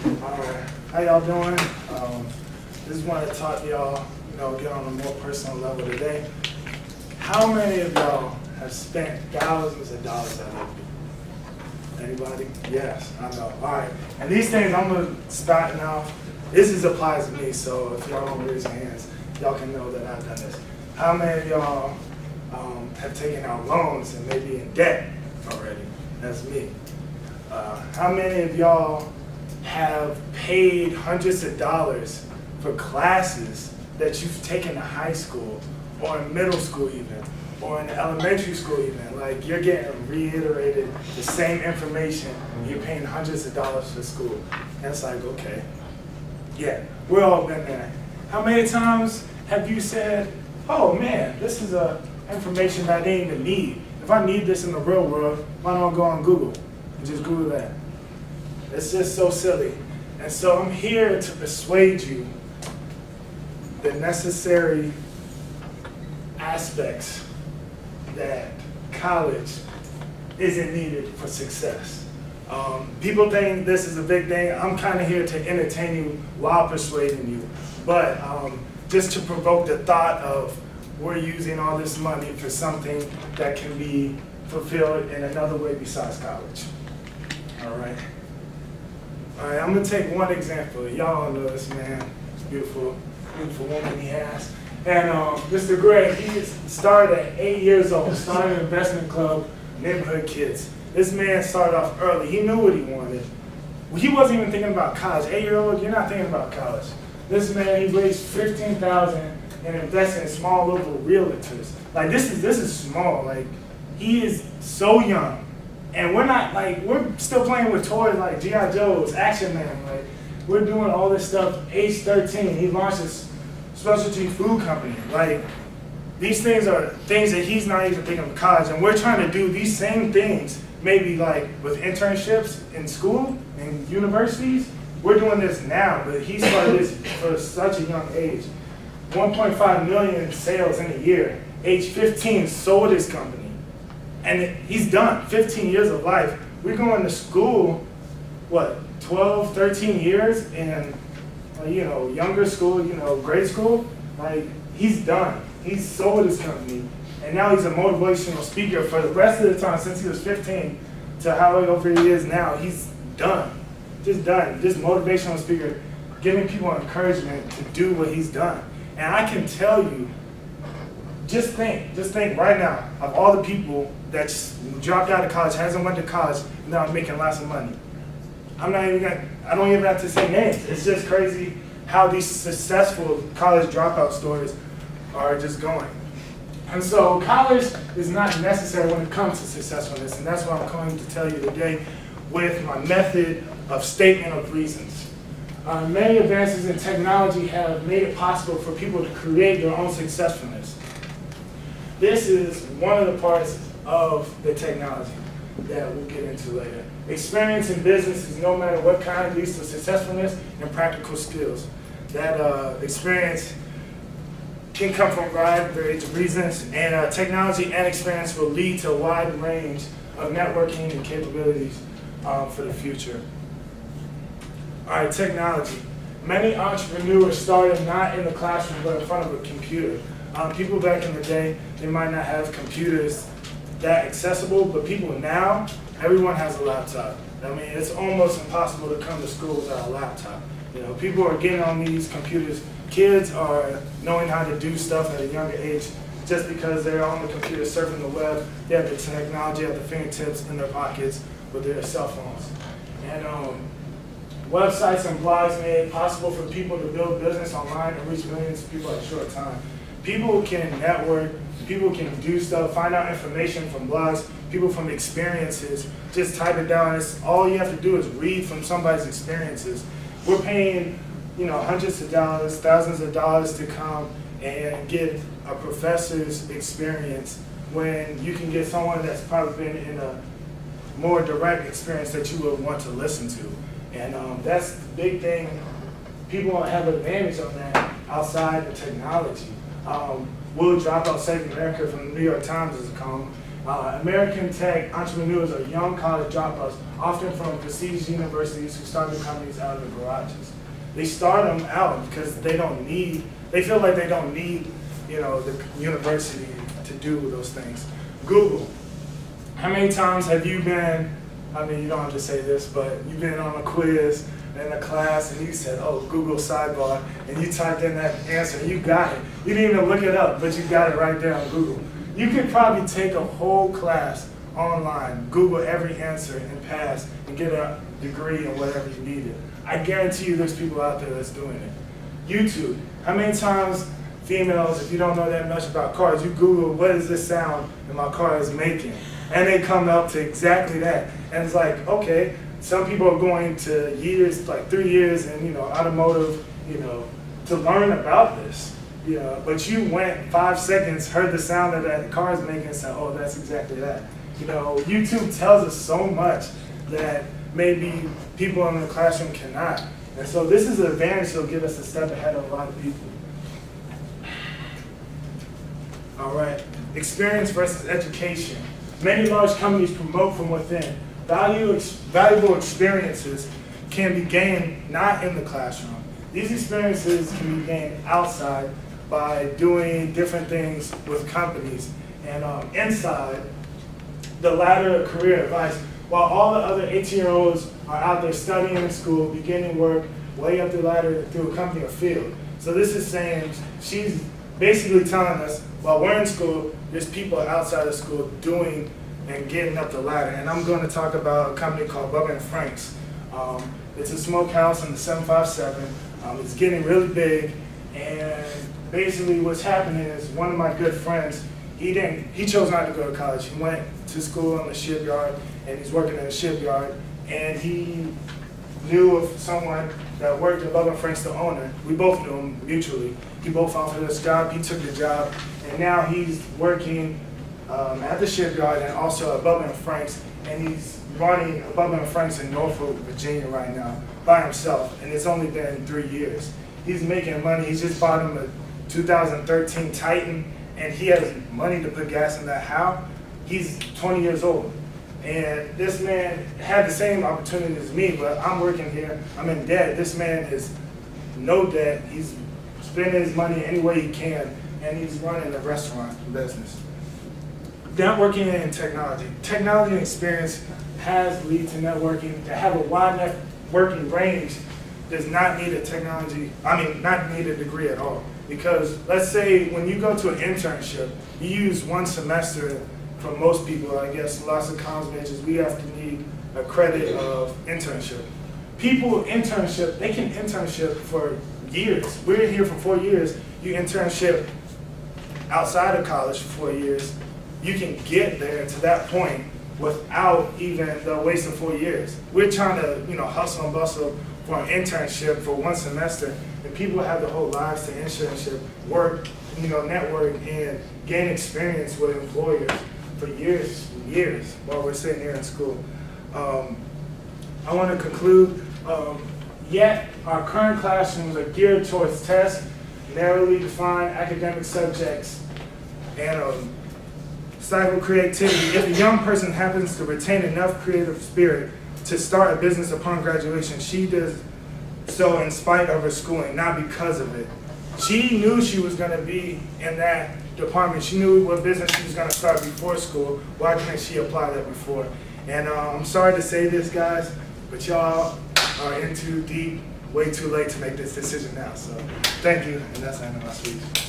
How y'all doing? Just want to talk to y'all, get on a more personal level today. How many of y'all have spent thousands of dollars at it? Anybody? Yes, I know. All right. And these things I'm going to start now. This applies to me, so if y'all don't raise your hands, y'all can know that I've done this. How many of y'all have taken out loans and maybe in debt already? That's me. How many of y'all have paid hundreds of dollars for classes that you've taken in high school or in middle school even, or in elementary school even? Like, you're getting reiterated the same information, you're paying hundreds of dollars for school. And it's like, okay, yeah, we've all been there. How many times have you said, oh man, this is information that I didn't even need. If I need this in the real world, why don't I go on Google and just Google that? It's just so silly. And so I'm here to persuade you the necessary aspects that college isn't needed for success. People think this is a big thing. I'm kind of here to entertain you while persuading you. But just to provoke the thought of we're using all this money for something that can be fulfilled in another way besides college. All right. All right, I'm gonna take one example. Y'all know this man, beautiful woman he has. And Mr. Gray, he started at 8 years old, started an investment club, neighborhood kids. This man started off early. He knew what he wanted. He wasn't even thinking about college. 8-year-old, you're not thinking about college. This man, he raised $15,000 and invested in small little realtors. Like, this is small. Like, he is so young. And we're not, like, we're still playing with toys like G.I. Joe's, Action Man. Like, we're doing all this stuff. Age 13, he launched his specialty food company. Like, these things are things that he's not even thinking of college. And we're trying to do these same things, maybe like with internships in school and universities. We're doing this now, but he started this for such a young age. 1.5 million in sales in a year. Age 15, sold his company. And he's done, 15 years of life. We're going to school, what, 12, 13 years in, younger school, grade school. Like, he's done. He's sold his company. And now he's a motivational speaker for the rest of the time since he was 15 to however he is now. He's done. Just done. Just motivational speaker, giving people encouragement to do what he's done. And I can tell you, just think right now of all the people that dropped out of college, hasn't went to college, and now making lots of money. I don't even have to say names. It's just crazy how these successful college dropout stories are just going. And so college is not necessary when it comes to successfulness, and that's what I'm going to tell you today with my method of statement of reasons. Many advances in technology have made it possible for people to create their own successfulness. This is one of the parts of the technology that we'll get into later. Experience in business is no matter what kind leads to successfulness and practical skills. That experience can come from a variety of reasons, and technology and experience will lead to a wide range of networking and capabilities for the future. All right, technology. Many entrepreneurs started not in the classroom but in front of a computer. People back in the day, they might not have computers that accessible, but people now, everyone has a laptop. I mean, it's almost impossible to come to school without a laptop. People are getting on these computers. Kids are knowing how to do stuff at a younger age just because they're on the computer surfing the web. They have the technology at their fingertips in their pockets with their cell phones. And websites and blogs made it possible for people to build business online and reach millions of people in a short time. People can network, people can do stuff, find out information from blogs, people from experiences, just type it down. All you have to do is read from somebody's experiences. We're paying, hundreds of dollars, thousands of dollars to come and get a professor's experience when you can get someone that's probably been in a more direct experience that you would want to listen to. And that's the big thing. People have an advantage on that outside of technology. Will Dropout Save America from the New York Times is a column. American tech entrepreneurs are young college dropouts, often from prestigious universities who start their companies out of the garages. They start them out because they feel like they don't need, the university to do those things. Google. How many times have you been, you don't have to say this, but you've been on a quiz in a class and you said, oh, Google sidebar, and you typed in that answer and you got it. You didn't even look it up, but you got it right there on Google. You could probably take a whole class online, Google every answer and pass and get a degree in whatever you needed. I guarantee you there's people out there that's doing it. YouTube. How many times females, if you don't know that much about cars, you Google what is this sound that my car is making? And they come up to exactly that. And it's like, okay, some people are going to years, like 3 years in automotive, to learn about this. But you went 5 seconds, heard the sound that that car is making and said, oh, that's exactly that. YouTube tells us so much that maybe people in the classroom cannot. And so this is an advantage that'll get us a step ahead of a lot of people. All right, experience versus education. Many large companies promote from within. Valuable experiences can be gained not in the classroom. These experiences can be gained outside by doing different things with companies. And inside, the ladder of career advice. While all the other 18-year-olds are out there studying in school, beginning work, way up the ladder through a company or field. So this is saying, she's basically telling us, while we're in school, there's people outside of school doing and getting up the ladder. And I'm going to talk about a company called Bubba & Frank's. It's a smokehouse in the 757. It's getting really big, and basically what's happening is one of my good friends, he chose not to go to college. He went to school in the shipyard, and he's working in a shipyard, and he knew of someone that worked at Bubba & Frank's, the owner. We both knew him mutually. He both offered us a job, he took the job, and now he's working at the shipyard and also at Bubba & Frank's, and he's running Bubba & Frank's in Norfolk, Virginia right now by himself, and it's only been 3 years. He's making money. He just bought him a 2013 Titan, and he has money to put gas in that. How? He's 20 years old. And this man had the same opportunity as me, but I'm working here, I'm in debt. This man is no debt. He's spending his money any way he can, and he's running a restaurant business. Networking and technology. Technology and experience has lead to networking. To have a wide networking range does not need not need a degree at all. Because let's say when you go to an internship, you use 1 semester. For most people, I guess, lots of COMS majors, we have to need a credit of internship. People internship, they can internship for years. We're here for 4 years. You internship outside of college for 4 years. You can get there to that point without even the waste of 4 years. We're trying to, hustle and bustle for an internship for 1 semester, and people have their whole lives to internship, work, network, and gain experience with employers for years and years while we're sitting here in school. I want to conclude, yet our current classrooms are geared towards tests, narrowly defined academic subjects, and stifle creativity. If a young person happens to retain enough creative spirit to start a business upon graduation, she does so in spite of her schooling, not because of it. She knew she was going to be in that department. She knew what business she was going to start before school. Why didn't she apply that before? And I'm sorry to say this, guys, but y'all are in too deep, way too late to make this decision now. So thank you, and that's the end of my speech.